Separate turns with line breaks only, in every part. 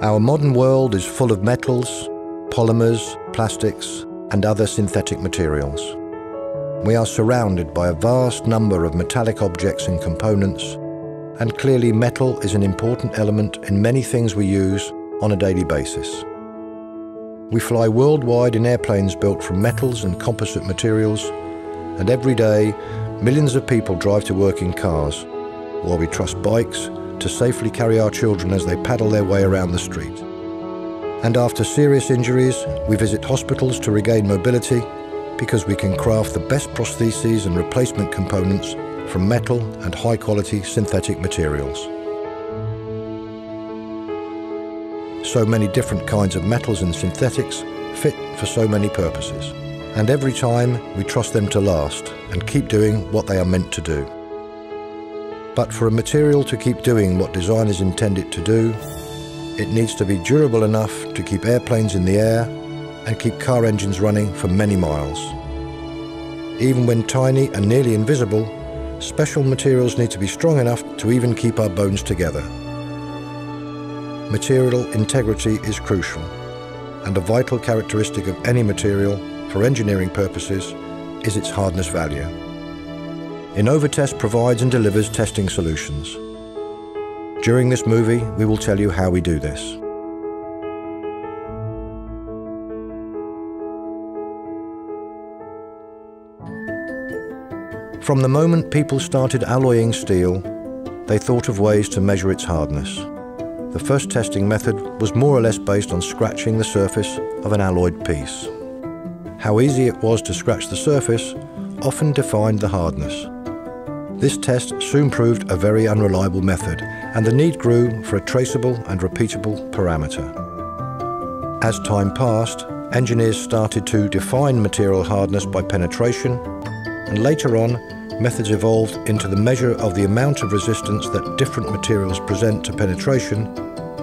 Our modern world is full of metals, polymers, plastics, and other synthetic materials. We are surrounded by a vast number of metallic objects and components, and clearly metal is an important element in many things we use on a daily basis. We fly worldwide in airplanes built from metals and composite materials, and every day millions of people drive to work in cars, while we trust bikes to safely carry our children as they paddle their way around the street. And after serious injuries, we visit hospitals to regain mobility because we can craft the best prostheses and replacement components from metal and high-quality synthetic materials. So many different kinds of metals and synthetics fit for so many purposes. And every time we trust them to last and keep doing what they are meant to do. But for a material to keep doing what design is intended to do, it needs to be durable enough to keep airplanes in the air and keep car engines running for many miles. Even when tiny and nearly invisible, special materials need to be strong enough to even keep our bones together. Material integrity is crucial, and a vital characteristic of any material for engineering purposes is its hardness value. INNOVATEST provides and delivers testing solutions. During this movie, we will tell you how we do this. From the moment people started alloying steel, they thought of ways to measure its hardness. The first testing method was more or less based on scratching the surface of an alloyed piece. How easy it was to scratch the surface often defined the hardness. This test soon proved a very unreliable method, and the need grew for a traceable and repeatable parameter. As time passed, engineers started to define material hardness by penetration, and later on, methods evolved into the measure of the amount of resistance that different materials present to penetration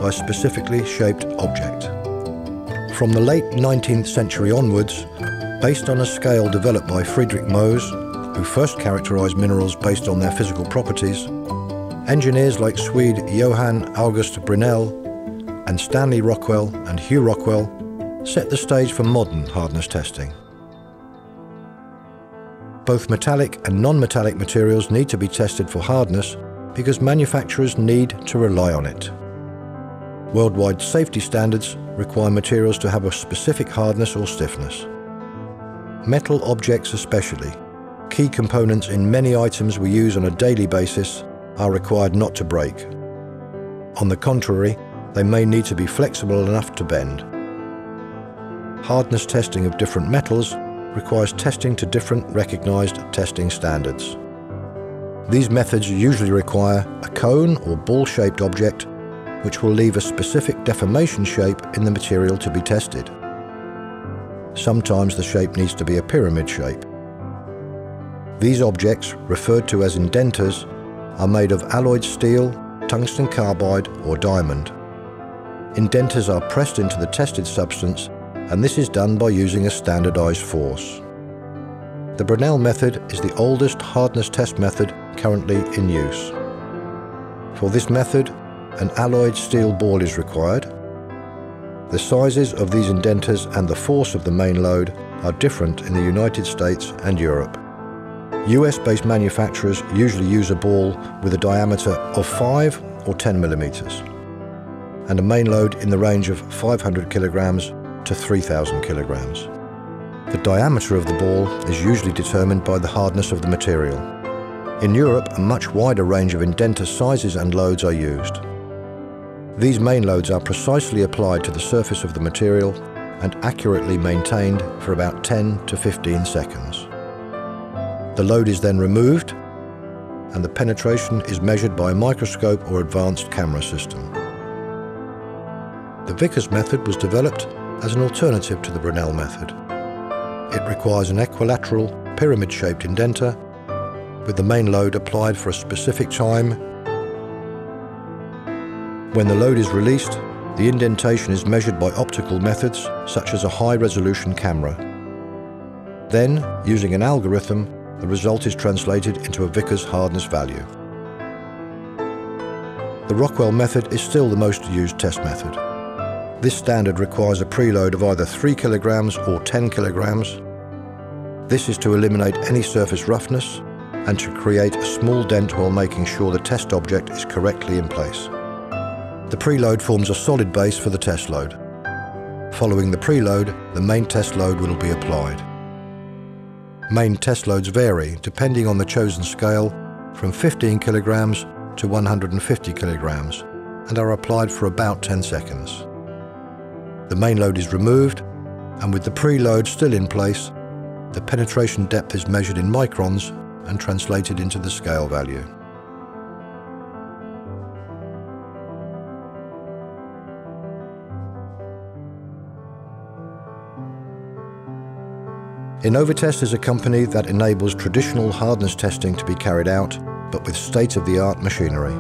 by a specifically shaped object. From the late 19th century onwards, based on a scale developed by Friedrich Mohs, who first characterized minerals based on their physical properties, engineers like Swede Johann August Brinell and Stanley Rockwell and Hugh Rockwell set the stage for modern hardness testing. Both metallic and non-metallic materials need to be tested for hardness because manufacturers need to rely on it. Worldwide safety standards require materials to have a specific hardness or stiffness. Metal objects especially, key components in many items we use on a daily basis, are required not to break. On the contrary, they may need to be flexible enough to bend. Hardness testing of different metals requires testing to different recognized testing standards. These methods usually require a cone or ball-shaped object which will leave a specific deformation shape in the material to be tested. Sometimes the shape needs to be a pyramid shape. These objects, referred to as indenters, are made of alloyed steel, tungsten carbide, or diamond. Indenters are pressed into the tested substance, and this is done by using a standardized force. The Brinell method is the oldest hardness test method currently in use. For this method, an alloyed steel ball is required. The sizes of these indenters and the force of the main load are different in the United States and Europe. US-based manufacturers usually use a ball with a diameter of 5 or 10 millimeters, and a main load in the range of 500 kilograms to 3,000 kilograms. The diameter of the ball is usually determined by the hardness of the material. In Europe, a much wider range of indenter sizes and loads are used. These main loads are precisely applied to the surface of the material and accurately maintained for about 10 to 15 seconds. The load is then removed, and the penetration is measured by a microscope or advanced camera system. The Vickers method was developed as an alternative to the Brinell method. It requires an equilateral, pyramid-shaped indenter with the main load applied for a specific time. When the load is released, the indentation is measured by optical methods such as a high-resolution camera. Then, using an algorithm, the result is translated into a Vickers hardness value. The Rockwell method is still the most used test method. This standard requires a preload of either 3 kilograms or 10 kilograms. This is to eliminate any surface roughness and to create a small dent while making sure the test object is correctly in place. The preload forms a solid base for the test load. Following the preload, the main test load will be applied. Main test loads vary depending on the chosen scale from 15 kilograms to 150 kilograms and are applied for about 10 seconds. The main load is removed, and with the preload still in place, the penetration depth is measured in microns and translated into the scale value. INNOVATEST is a company that enables traditional hardness testing to be carried out, but with state-of-the-art machinery.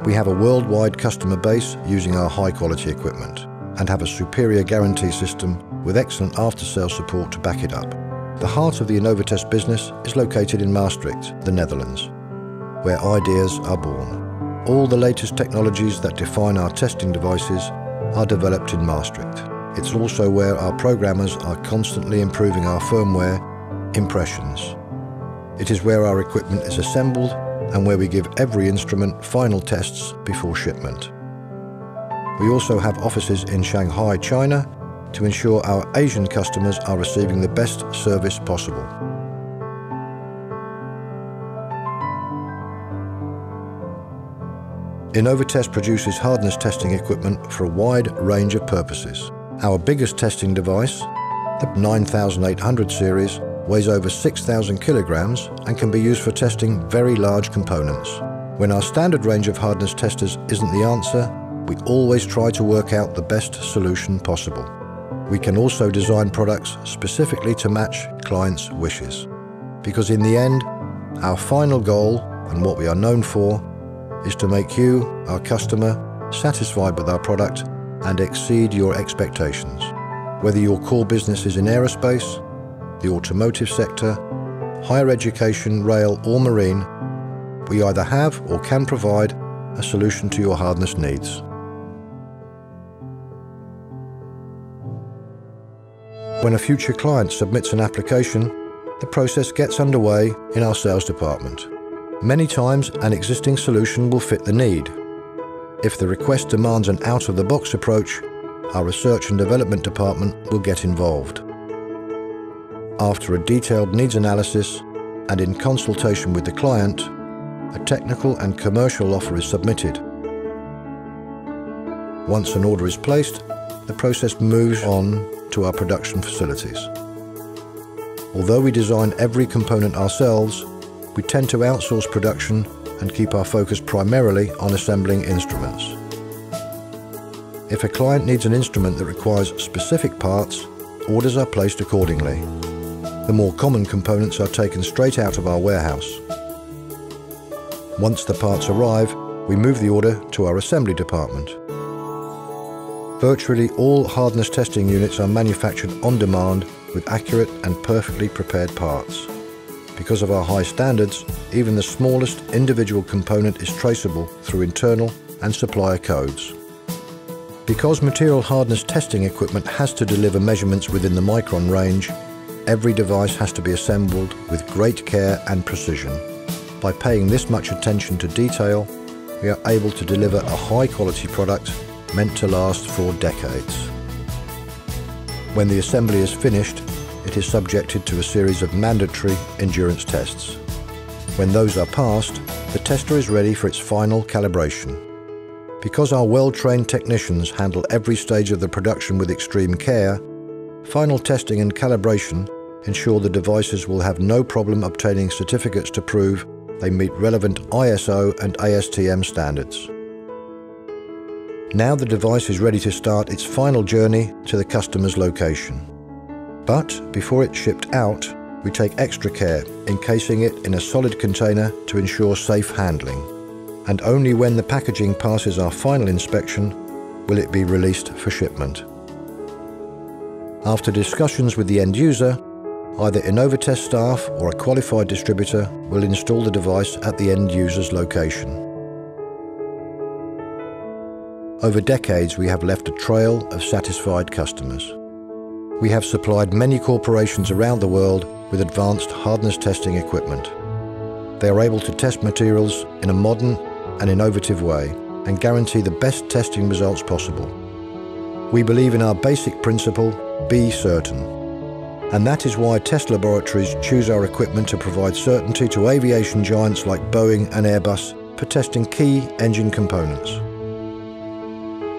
We have a worldwide customer base using our high-quality equipment and have a superior guarantee system with excellent after-sales support to back it up. The heart of the INNOVATEST business is located in Maastricht, the Netherlands, where ideas are born. All the latest technologies that define our testing devices are developed in Maastricht. It's also where our programmers are constantly improving our firmware impressions. It is where our equipment is assembled and where we give every instrument final tests before shipment. We also have offices in Shanghai, China, to ensure our Asian customers are receiving the best service possible. INNOVATEST produces hardness testing equipment for a wide range of purposes. Our biggest testing device, the 9800 series, weighs over 6,000 kilograms and can be used for testing very large components. When our standard range of hardness testers isn't the answer, we always try to work out the best solution possible. We can also design products specifically to match clients' wishes. Because in the end, our final goal, and what we are known for, is to make you, our customer, satisfied with our product and exceed your expectations. Whether your core business is in aerospace, the automotive sector, higher education, rail or marine, we either have or can provide a solution to your hardness needs. When a future client submits an application, the process gets underway in our sales department. Many times, an existing solution will fit the need. If the request demands an out-of-the-box approach, our research and development department will get involved. After a detailed needs analysis and in consultation with the client, a technical and commercial offer is submitted. Once an order is placed, the process moves on to our production facilities. Although we design every component ourselves, we tend to outsource production and keep our focus primarily on assembling instruments. If a client needs an instrument that requires specific parts, orders are placed accordingly. The more common components are taken straight out of our warehouse. Once the parts arrive, we move the order to our assembly department. Virtually all hardness testing units are manufactured on demand with accurate and perfectly prepared parts. Because of our high standards, even the smallest individual component is traceable through internal and supplier codes. Because material hardness testing equipment has to deliver measurements within the micron range, every device has to be assembled with great care and precision. By paying this much attention to detail, we are able to deliver a high-quality product meant to last for decades. When the assembly is finished, it is subjected to a series of mandatory endurance tests. When those are passed, the tester is ready for its final calibration. Because our well-trained technicians handle every stage of the production with extreme care, final testing and calibration ensure the devices will have no problem obtaining certificates to prove they meet relevant ISO and ASTM standards. Now the device is ready to start its final journey to the customer's location. But before it's shipped out, we take extra care, encasing it in a solid container to ensure safe handling. And only when the packaging passes our final inspection will it be released for shipment. After discussions with the end user, either INNOVATEST staff or a qualified distributor will install the device at the end user's location. Over decades, we have left a trail of satisfied customers. We have supplied many corporations around the world with advanced hardness testing equipment. They are able to test materials in a modern and innovative way and guarantee the best testing results possible. We believe in our basic principle, be certain. And that is why test laboratories choose our equipment to provide certainty to aviation giants like Boeing and Airbus for testing key engine components.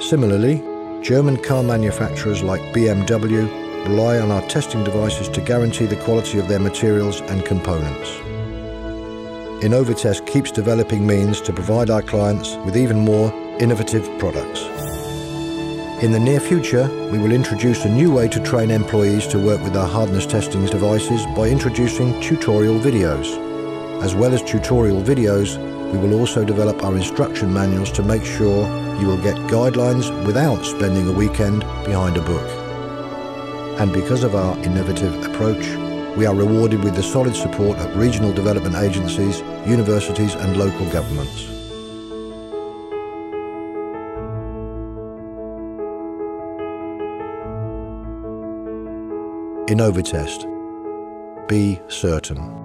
Similarly, German car manufacturers like BMW rely on our testing devices to guarantee the quality of their materials and components. INNOVATEST keeps developing means to provide our clients with even more innovative products. In the near future, we will introduce a new way to train employees to work with our hardness testing devices by introducing tutorial videos. As well as tutorial videos, we will also develop our instruction manuals to make sure you will get guidelines without spending a weekend behind a book. And because of our innovative approach, we are rewarded with the solid support of regional development agencies, universities and local governments. INNOVATEST. Be certain.